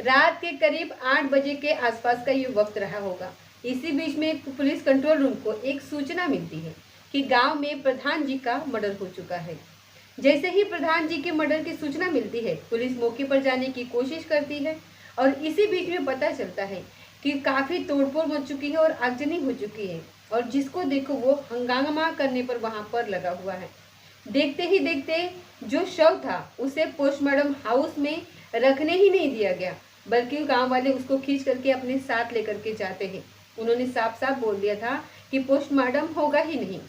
रात के करीब 8 बजे के आसपास का ये वक्त रहा होगा। इसी बीच में पुलिस कंट्रोल रूम को एक सूचना मिलती है कि गांव में प्रधान जी का मर्डर हो चुका है। जैसे ही प्रधान जी के मर्डर की सूचना मिलती है, पुलिस मौके पर जाने की कोशिश करती है और इसी बीच में पता चलता है कि काफ़ी तोड़फोड़ मच चुकी है और आगजनी हो चुकी है और जिसको देखो वो हंगामा करने पर वहां पर लगा हुआ है। देखते ही देखते जो शव था उसे पोस्टमार्टम हाउस में रखने ही नहीं दिया गया, बल्कि गांव वाले उसको खींच करके अपने साथ लेकर के जाते हैं। उन्होंने साफ साफ बोल दिया था कि पोस्टमार्टम होगा ही नहीं।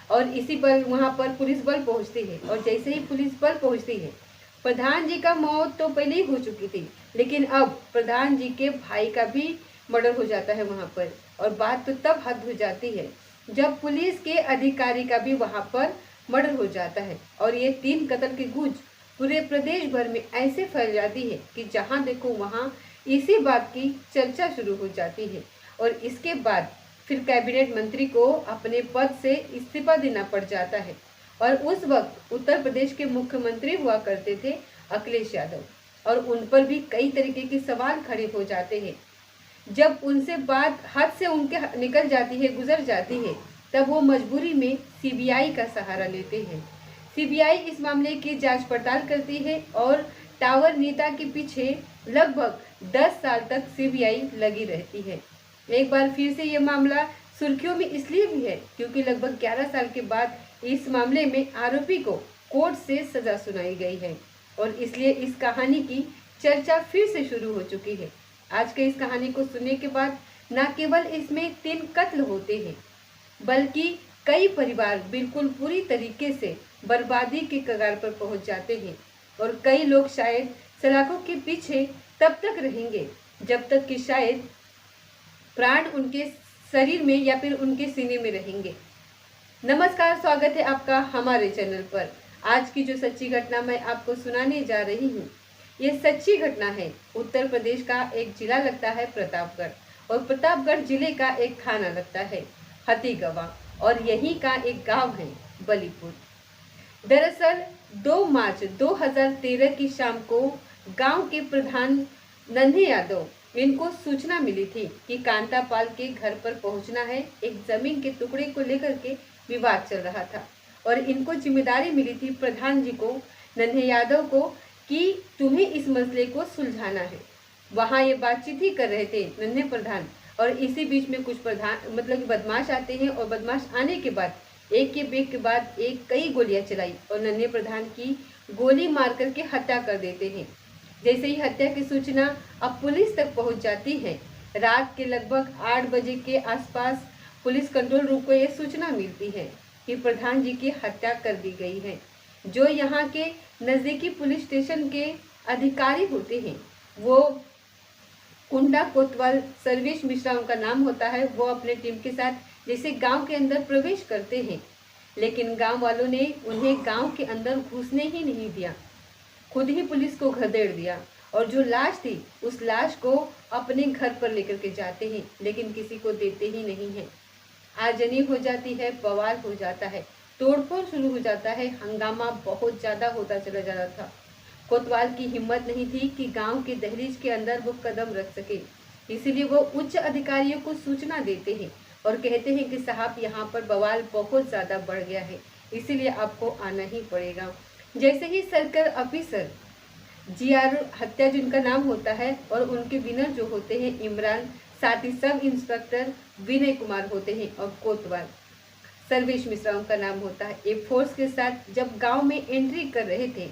और इसी पर वहां पर पुलिस बल पहुंचती है और जैसे ही पुलिस बल पहुंचती है, प्रधान जी का मौत तो पहले ही हो चुकी थी, लेकिन अब प्रधान जी के भाई का भी मर्डर हो जाता है वहां पर। और बात तो तब हद हो जाती है जब पुलिस के अधिकारी का भी वहां पर मर्डर हो जाता है और ये 3 कत्ल की गूंज पूरे प्रदेश भर में ऐसे फैल जाती है कि जहां देखो वहां इसी बात की चर्चा शुरू हो जाती है। और इसके बाद फिर कैबिनेट मंत्री को अपने पद से इस्तीफा देना पड़ जाता है। और उस वक्त उत्तर प्रदेश के मुख्यमंत्री हुआ करते थे अखिलेश यादव और उन पर भी कई तरीके के सवाल खड़े हो जाते हैं। जब उनसे बात हाथ से उनके निकल जाती है, गुजर जाती है, तब वो मजबूरी में सीबीआई का सहारा लेते हैं। सीबीआई इस मामले की जांच पड़ताल करती है और टावर नेता के पीछे लगभग 10 साल तक सीबीआई लगी रहती है। एक बार फिर से ये मामला सुर्खियों में इसलिए भी है क्योंकि लगभग 11 साल के बाद इस मामले में आरोपी को कोर्ट से सजा सुनाई गई है और इसलिए इस कहानी की चर्चा फिर से शुरू हो चुकी है। आज के इस कहानी को सुनने के बाद न केवल इसमें 3 कत्ल होते हैं, बल्कि कई परिवार बिल्कुल पूरी तरीके से बर्बादी के कगार पर पहुंच जाते हैं और कई लोग शायद सलाखों के पीछे तब तक रहेंगे जब तक कि शायद प्राण उनके शरीर में या फिर उनके सीने में रहेंगे। नमस्कार, स्वागत है आपका हमारे चैनल पर। आज की जो सच्ची घटना मैं आपको सुनाने जा रही हूँ, ये सच्ची घटना है। उत्तर प्रदेश का एक जिला लगता है प्रतापगढ़ और प्रतापगढ़ जिले का एक थाना लगता है हथीगवा और यहीं का एक गांव है बलीपुर। दरअसल 2 मार्च 2013 की शाम को गांव के प्रधान नन्हे यादव, इनको सूचना मिली थी कि कांतापाल के घर पर पहुंचना है। एक जमीन के टुकड़े को लेकर के विवाद चल रहा था और इनको जिम्मेदारी मिली थी प्रधान जी को, नन्हे यादव को, कि तुम्हें इस मसले को सुलझाना है। वहां ये बातचीत ही कर रहे थे नन्हे प्रधान और इसी बीच में कुछ प्रधान मतलब बदमाश आते हैं और बदमाश आने के बाद एक के बेग के बाद एक कई गोलियां चलाई और नन्हे प्रधान की गोली मार करके हत्या कर देते हैं। जैसे ही हत्या की सूचना अब पुलिस तक पहुंच जाती है, रात के लगभग 8 बजे के आसपास पुलिस कंट्रोल रूम को यह सूचना मिलती है कि प्रधान जी की हत्या कर दी गई है। जो यहाँ के नज़दीकी पुलिस स्टेशन के अधिकारी होते हैं, वो कुंडा कोतवाल सर्वेश मिश्रा उनका नाम होता है, वो अपने टीम के साथ जैसे गांव के अंदर प्रवेश करते हैं, लेकिन गांव वालों ने उन्हें गांव के अंदर घुसने ही नहीं दिया। खुद ही पुलिस को घसीट दिया और जो लाश थी उस लाश को अपने घर पर लेकर के जाते हैं, लेकिन किसी को देते ही नहीं है। आगजनी हो जाती है, बवाल हो जाता है, तोड़फोड़ शुरू हो जाता है, हंगामा बहुत ज्यादा होता चला जा रहा था। कोतवाल की हिम्मत नहीं थी कि गांव के दहलीज के अंदर वो कदम रख सके, इसीलिए वो उच्च अधिकारियों को सूचना देते हैं और कहते हैं कि साहब यहाँ पर बवाल बहुत ज्यादा बढ़ गया है, इसीलिए आपको आना ही पड़ेगा। जैसे ही सर्कल ऑफिसर जीआर हत्या जिनका नाम होता है और उनके विनर जो होते हैं इमरान, साथ ही सब इंस्पेक्टर विनय कुमार होते हैं और कोतवाल सर्वेश मिश्रा उनका नाम होता है, एक फोर्स के साथ जब गांव में एंट्री कर रहे थे,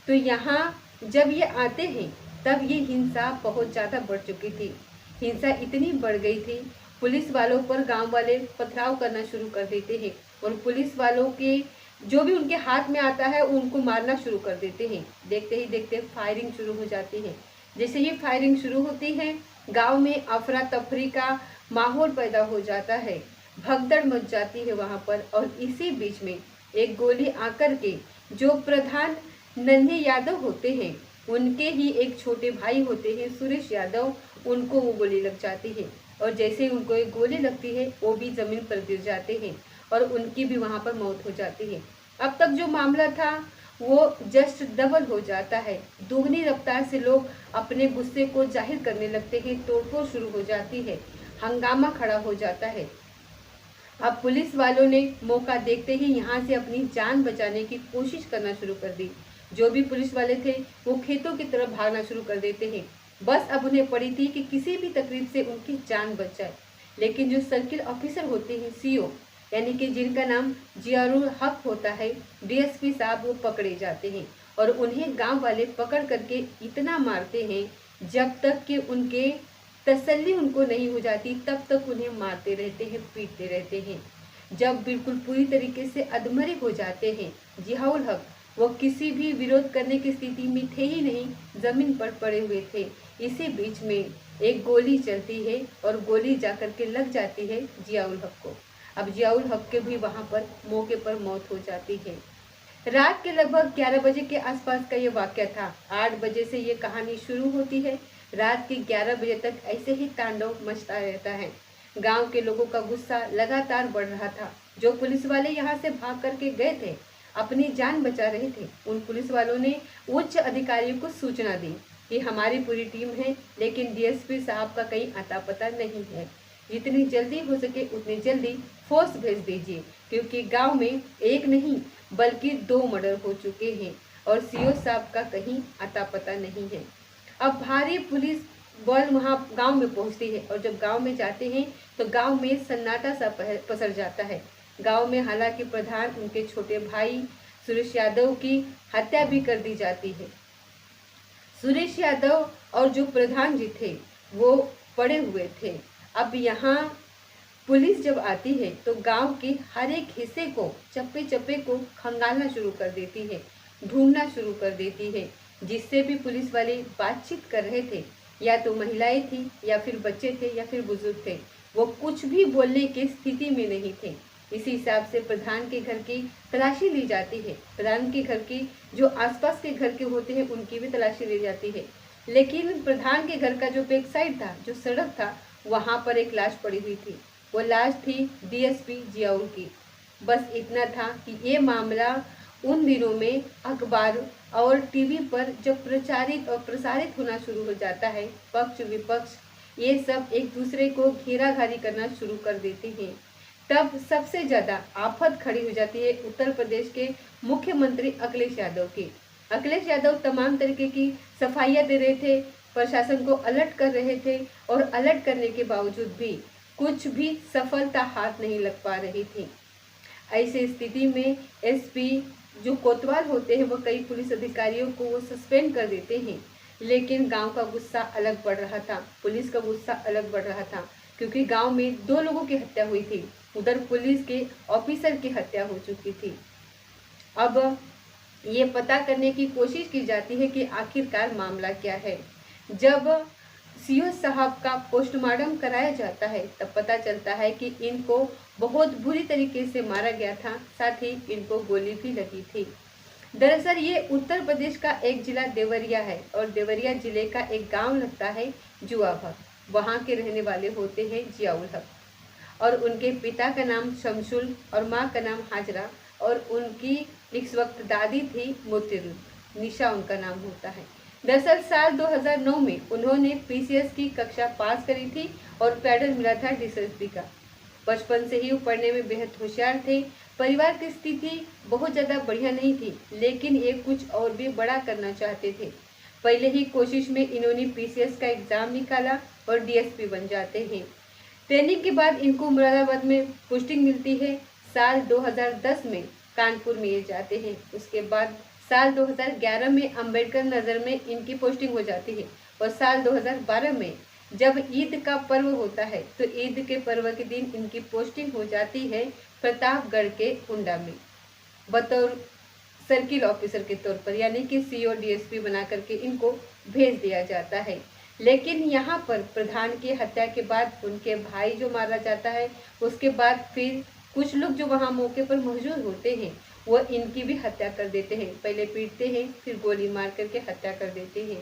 तो यहाँ जब ये आते हैं तब ये हिंसा बहुत ज़्यादा बढ़ चुकी थी। हिंसा इतनी बढ़ गई थी, पुलिस वालों पर गांव वाले पथराव करना शुरू कर देते हैं और पुलिस वालों के जो भी उनके हाथ में आता है उनको मारना शुरू कर देते हैं। देखते ही देखते फायरिंग शुरू हो जाती है। जैसे ये फायरिंग शुरू होती है, गांव में अफरा तफरी का माहौल पैदा हो जाता है, भगदड़ मच जाती है वहां पर। और इसी बीच में एक गोली आकर के जो प्रधान नन्हे यादव होते हैं, उनके ही एक छोटे भाई होते हैं सुरेश यादव, उनको वो गोली लग जाती है और जैसे उनको एक गोली लगती है वो भी जमीन पर गिर जाते हैं और उनकी भी वहां पर मौत हो जाती है। अब तक जो मामला था वो जस्ट डबल हो जाता है। दोगुनी रफ्तार से लोग अपने गुस्से को जाहिर करने लगते हैं, तोड़फोड़ शुरू हो जाती है, हंगामा खड़ा हो जाता है। अब पुलिस वालों ने मौका देखते ही यहाँ से अपनी जान बचाने की कोशिश करना शुरू कर दी। जो भी पुलिस वाले थे वो खेतों की तरफ भागना शुरू कर देते हैं। बस अब उन्हें पड़ी थी कि किसी भी तकलीफ से उनकी जान बच जाए। लेकिन जो सर्किल ऑफिसर होते हैं, सीओ, यानी कि जिनका नाम जियाउल हक होता है, डीएसपी साहब, वो पकड़े जाते हैं और उन्हें गांव वाले पकड़ करके इतना मारते हैं जब तक कि उनके तसल्ली उनको नहीं हो जाती, तब तक उन्हें मारते रहते हैं, पीटते रहते हैं। जब बिल्कुल पूरी तरीके से अधमरे हो जाते हैं जियाउल हक, वो किसी भी विरोध करने की स्थिति में थे ही नहीं, जमीन पर पड़े हुए थे। इसी बीच में एक गोली चलती है और गोली जाकर के लग जाती है जियाउल हक को। अब जियाउल हक के भी वहां पर मौके पर मौत हो जाती है। रात के लगभग 11 बजे के आसपास का ये वाक्य था। 8 बजे से ये कहानी शुरू होती है। रात के 11 बजे तक ऐसे ही तांडव मचता रहता है। गांव के लोगों का गुस्सा लगातार बढ़ रहा था। जो पुलिस वाले यहाँ से भाग करके गए थे, अपनी जान बचा रहे थे, उन पुलिस वालों ने उच्च अधिकारियों को सूचना दी कि हमारी पूरी टीम है, लेकिन डीएसपी साहब का कहीं अता पता नहीं है। जितनी जल्दी हो सके उतनी जल्दी फोर्स भेज दीजिए, क्योंकि गांव में एक नहीं बल्कि 2 मर्डर हो चुके हैं और सीओ साहब का कहीं अता पता नहीं है। अब भारी पुलिस बल वहां गांव में पहुंचती है और जब गांव में जाते हैं तो गांव में सन्नाटा सा पसर जाता है। गांव में हालांकि प्रधान, उनके छोटे भाई सुरेश यादव की हत्या भी कर दी जाती है। सुरेश यादव और जो प्रधान जी थे वो पड़े हुए थे। अब यहाँ पुलिस जब आती है तो गांव के हर एक हिस्से को, चप्पे चप्पे को खंगालना शुरू कर देती है, ढूंढना शुरू कर देती है। जिससे भी पुलिस वाले बातचीत कर रहे थे, या तो महिलाएं थी या फिर बच्चे थे या फिर बुजुर्ग थे, वो कुछ भी बोलने की स्थिति में नहीं थे। इसी हिसाब से प्रधान के घर की तलाशी ली जाती है। प्रधान के घर की जो आसपास के घर के होते हैं उनकी भी तलाशी ली जाती है। लेकिन प्रधान के घर का जो बैक साइड था, जो सड़क था, वहां पर एक लाश पड़ी हुई थी। वो लाश थी डीएसपी जियाउल की। बस इतना था कि ये मामला उन दिनों में अखबार और टीवी पर जब प्रचारित और प्रसारित होना शुरू हो जाता है, पक्ष विपक्ष ये सब एक दूसरे को घेराघारी करना शुरू कर देते हैं। तब सबसे ज़्यादा आफत खड़ी हो जाती है उत्तर प्रदेश के मुख्यमंत्री अखिलेश यादव की। अखिलेश यादव तमाम तरीके की सफाइयाँ दे रहे थे, प्रशासन को अलर्ट कर रहे थे और अलर्ट करने के बावजूद भी कुछ भी सफलता हाथ नहीं लग पा रही थी। ऐसी स्थिति में एसपी जो कोतवाल होते हैं वो कई पुलिस अधिकारियों को वो सस्पेंड कर देते हैं। लेकिन गांव का गुस्सा अलग बढ़ रहा था, पुलिस का गुस्सा अलग बढ़ रहा था, क्योंकि गांव में 2 लोगों की हत्या हुई थी, उधर पुलिस के ऑफिसर की हत्या हो चुकी थी। अब ये पता करने की कोशिश की जाती है कि आखिरकार मामला क्या है। जब सीओ साहब का पोस्टमार्टम कराया जाता है तब पता चलता है कि इनको बहुत बुरी तरीके से मारा गया था, साथ ही इनको गोली भी लगी थी। दरअसल ये उत्तर प्रदेश का एक जिला देवरिया है और देवरिया जिले का एक गांव लगता है जुआभर। वहाँ के रहने वाले होते हैं जियाउल हक और उनके पिता का नाम शमशुल और माँ का नाम हाजरा और उनकी इस वक्त दादी थी मोतिरुल, निशा उनका नाम होता है। दरअसल साल 2009 में उन्होंने पीसीएस की कक्षा पास करी थी और पैडल मिला था डीएसपी का। बचपन से ही वो पढ़ने में बेहद होशियार थे। परिवार की स्थिति बहुत ज़्यादा बढ़िया नहीं थी, लेकिन ये कुछ और भी बड़ा करना चाहते थे। पहले ही कोशिश में इन्होंने पीसीएस का एग्ज़ाम निकाला और डीएसपी बन जाते हैं। ट्रेनिंग के बाद इनको मुरादाबाद में पोस्टिंग मिलती है। साल 2010 में कानपुर में ये जाते हैं। उसके बाद साल 2011 में अम्बेडकर नगर में इनकी पोस्टिंग हो जाती है और साल 2012 में जब ईद का पर्व होता है तो ईद के पर्व के दिन इनकी पोस्टिंग हो जाती है प्रतापगढ़ के हुंडा में बतौर सर्किल ऑफिसर के तौर पर, यानी कि सीओ डीएसपी बना करके इनको भेज दिया जाता है। लेकिन यहाँ पर प्रधान की हत्या के बाद उनके भाई जो मारा जाता है, उसके बाद फिर कुछ लोग जो वहाँ मौके पर मौजूद होते हैं वो इनकी भी हत्या कर देते हैं। पहले पीटते हैं, फिर गोली मार करके हत्या कर देते हैं।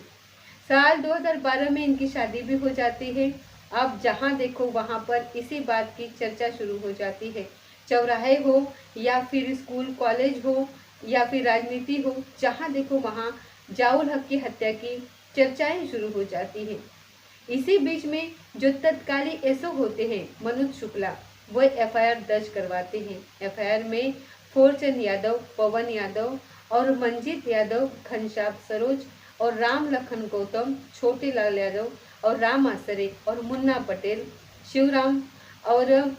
साल 2012 में इनकी शादी भी हो जाती है। अब जहाँ देखो वहाँ पर इसी बात की चर्चा शुरू हो जाती है। चौराहे हो या फिर स्कूल कॉलेज हो, या फिर राजनीति हो, जहां देखो वहां जियाउल हक की हत्या की चर्चाएं शुरू हो जाती हैं। इसी बीच में जो तत्कालीन एसओ होते हैं मनोज शुक्ला, वो एफआईआर दर्ज करवाते हैं। एफआईआर में फूलचंद यादव, पवन यादव और मंजीत यादव, घनश्याम सरोज और राम लखन गौतम, छोटे लाल यादव और राम आसरे और मुन्ना पटेल, शिवराम और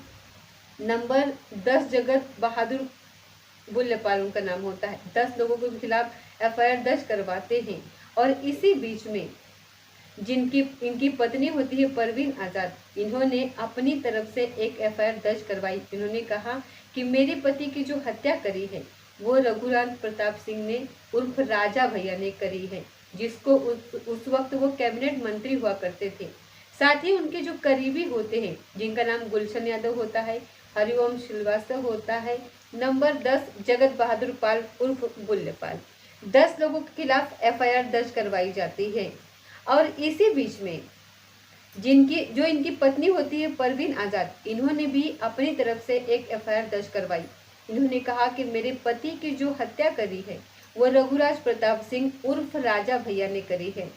नंबर 10 जगत बहादुर बुल्लेपाल उनका नाम होता है, 10 लोगों के खिलाफ एफआईआर दर्ज करवाते हैं। और इसी बीच में जिनकी इनकी पत्नी होती है परवीन आजाद, इन्होंने अपनी तरफ से एक एफआईआर दर्ज करवाई। इन्होंने कहा कि मेरे पति की जो हत्या करी है वो रघुराज प्रताप सिंह ने उर्फ राजा भैया ने करी है, जिसको उस वक्त वो कैबिनेट मंत्री हुआ करते थे। साथ ही उनके जो करीबी होते हैं, जिनका नाम गुलशन यादव होता है, हरिओम श्रीवास्तव होता है, नंबर 10 जगत बहादुर पाल उर्फ बुल्लेपाल, 10 लोगों के खिलाफ एफआईआर दर्ज करवाई जाती है। और इसी बीच में इनकी पत्नी होती है परवीन आजाद, इन्होंने भी अपनी तरफ से एक एफआईआर दर्ज करवाई। इन्होंने कहा कि मेरे पति की जो हत्या करी है वो रघुराज प्रताप सिंह उर्फ राजा भैया ने करी है,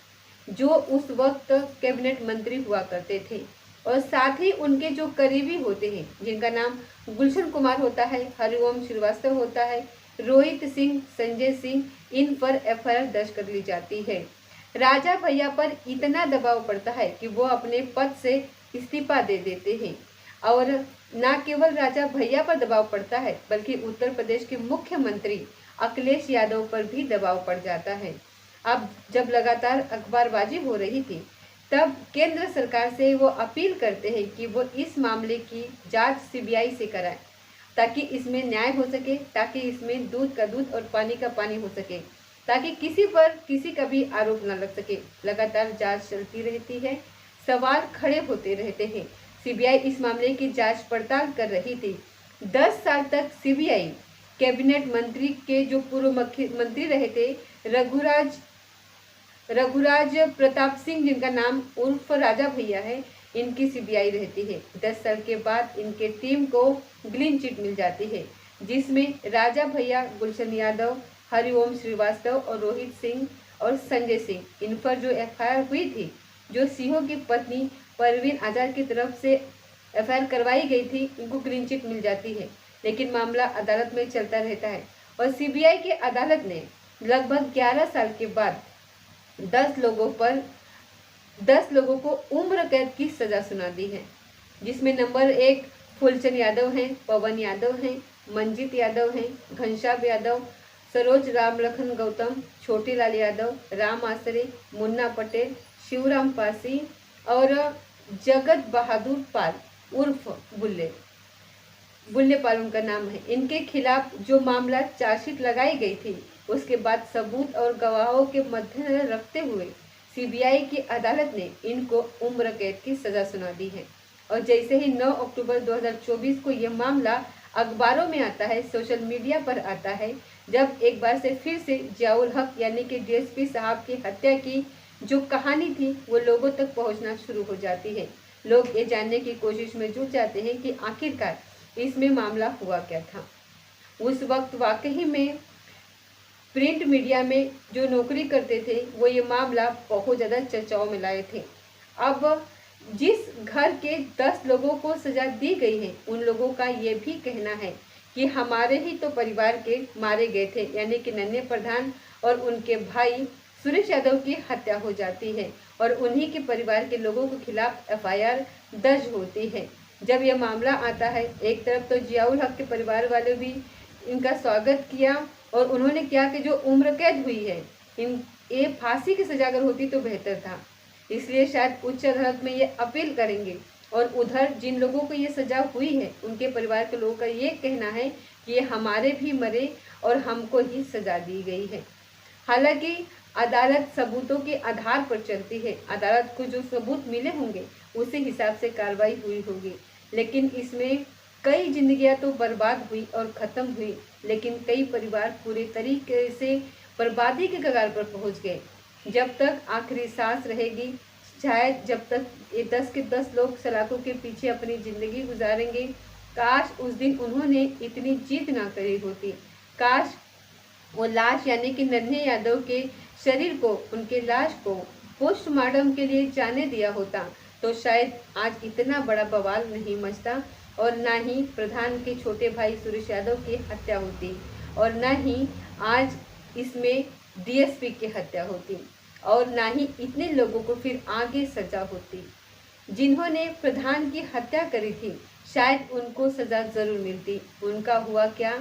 जो उस वक्त कैबिनेट मंत्री हुआ करते थे। और साथ ही उनके जो करीबी होते हैं, जिनका नाम गुलशन कुमार होता है, हरिओम श्रीवास्तव होता है, रोहित सिंह, संजय सिंह, इन पर एफआईआर दर्ज कर ली जाती है। राजा भैया पर इतना दबाव पड़ता है कि वो अपने पद से इस्तीफा दे देते हैं। और न केवल राजा भैया पर दबाव पड़ता है, बल्कि उत्तर प्रदेश के मुख्यमंत्री अखिलेश यादव पर भी दबाव पड़ जाता है। अब जब लगातार अखबारबाजी हो रही थी, तब केंद्र सरकार से वो अपील करते हैं कि वो इस मामले की जांच सीबीआई से कराए, ताकि इसमें न्याय हो सके, ताकि इसमें दूध का दूध और पानी का पानी हो सके, ताकि किसी पर किसी का भी आरोप न लग सके। लगातार जांच चलती रहती है, सवाल खड़े होते रहते हैं। सीबीआई इस मामले की जांच पड़ताल कर रही थी। 10 साल तक सीबीआई कैबिनेट मंत्री के जो पूर्व मंत्री रहे थे रघुराज प्रताप सिंह, जिनका नाम उर्फ राजा भैया है, इनकी सीबीआई रहती है। 10 साल के बाद इनके टीम को क्लीन चिट मिल जाती है, जिसमें राजा भैया, गुलशन यादव, हरिओम श्रीवास्तव और रोहित सिंह और संजय सिंह, इन पर जो एफआईआर हुई थी, जो सीओ की पत्नी परवीन आजाद की तरफ से एफआईआर करवाई गई थी, इनको क्लीन चिट मिल जाती है। लेकिन मामला अदालत में चलता रहता है और सीबीआई की अदालत ने लगभग 11 साल के बाद 10 लोगों को उम्र कैद की सजा सुना दी है, जिसमें नंबर 1 फूलचंद यादव हैं, पवन यादव हैं, मंजीत यादव हैं, घनश्याम यादव, सरोज, राम लखन गौतम, छोटे लाल यादव, राम आसरे, मुन्ना पटेल, शिवराम पासी और जगत बहादुर पाल उर्फ बुल्लेपाल उनका नाम है। इनके खिलाफ जो मामला चार्जशीट लगाई गई थी, उसके बाद सबूत और गवाहों के मद्देनजर रखते हुए सीबीआई की अदालत ने इनको उम्र कैद की सजा सुना दी है। और जैसे ही 9 अक्टूबर 2024 को यह मामला अखबारों में आता है, सोशल मीडिया पर आता है, जब एक बार से फिर से जियाउल हक यानी कि डीएसपी साहब की हत्या की जो कहानी थी वो लोगों तक पहुंचना शुरू हो जाती है। लोग ये जानने की कोशिश में जुट जाते हैं कि आखिरकार इसमें मामला हुआ क्या था। उस वक्त वाकई में प्रिंट मीडिया में जो नौकरी करते थे वो ये मामला बहुत ज़्यादा चर्चाओं में लाए थे। अब जिस घर के 10 लोगों को सजा दी गई है, उन लोगों का ये भी कहना है कि हमारे ही तो परिवार के मारे गए थे, यानी कि नन्हे प्रधान और उनके भाई सुरेश यादव की हत्या हो जाती है और उन्हीं के परिवार के लोगों के खिलाफ एफआईआर दर्ज होती है। जब यह मामला आता है, एक तरफ तो जियाउल हक के परिवार वाले भी इनका स्वागत किया और उन्होंने क्या कि जो उम्र कैद हुई है, ये फांसी की सजा अगर होती तो बेहतर था, इसलिए शायद उच्च अदालत में ये अपील करेंगे। और उधर जिन लोगों को ये सजा हुई है, उनके परिवार के लोगों का ये कहना है कि ये हमारे भी मरे और हमको ही सजा दी गई है। हालांकि अदालत सबूतों के आधार पर चलती है, अदालत को जो सबूत मिले होंगे उसी हिसाब से कार्रवाई हुई होगी। लेकिन इसमें कई जिंदगियां तो बर्बाद हुई और ख़त्म हुई, लेकिन कई परिवार पूरे तरीके से बर्बादी के कगार पर पहुंच गए। जब तक आखिरी सांस रहेगी, शायद जब तक ये 10 के 10 लोग सलाखों के पीछे अपनी ज़िंदगी गुजारेंगे, काश उस दिन उन्होंने इतनी जिद ना करी होती, काश वो लाश यानी कि नन्हे यादव के शरीर को, उनके लाश को पोस्टमार्टम के लिए जाने दिया होता तो शायद आज इतना बड़ा बवाल नहीं मचता और ना ही प्रधान के छोटे भाई सुरेश यादव की हत्या होती और ना ही आज इसमें डीएसपी की हत्या होती और ना ही इतने लोगों को फिर आगे सजा होती। जिन्होंने प्रधान की हत्या करी थी शायद उनको सजा जरूर मिलती। उनका हुआ क्या,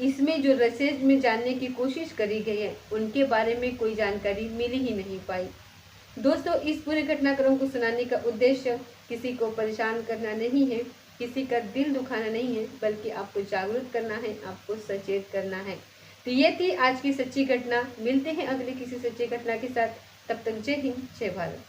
इसमें जो रसेज में जानने की कोशिश करी गई है उनके बारे में कोई जानकारी मिल ही नहीं पाई। दोस्तों, इस पूरे घटनाक्रम को सुनाने का उद्देश्य किसी को परेशान करना नहीं है, किसी का दिल दुखाना नहीं है, बल्कि आपको जागरूक करना है, आपको सचेत करना है। तो ये थी आज की सच्ची घटना। मिलते हैं अगली किसी सच्ची घटना के साथ। तब तक जय हिंद, जय भारत।